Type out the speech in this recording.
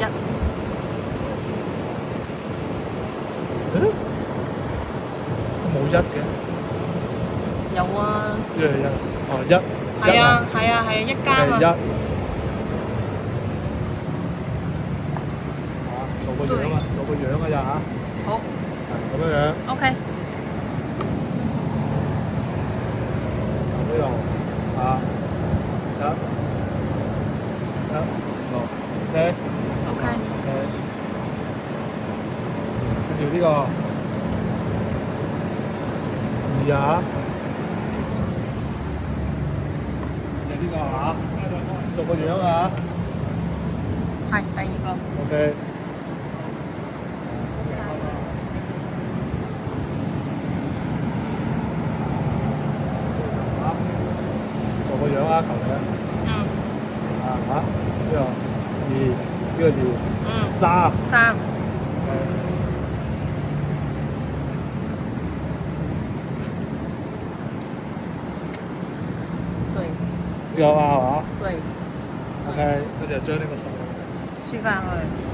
一。冇一嘅，有啊。呢個一，哦一。係啊係啊係啊，一間係一。啊。做個樣啊，做個樣㗎咋嚇？好。係咁樣樣。OK。呢度啊，一六，OK。OK。跟住呢個二啊，跟住呢個啊，做個樣啊。係第二個。OK。做個樣啊，求你啊。嗯。啊嚇，呢個二，呢個二。嗯。三。三。對。呢個啊係嘛？對。OK，跟住就將呢個手輸翻去。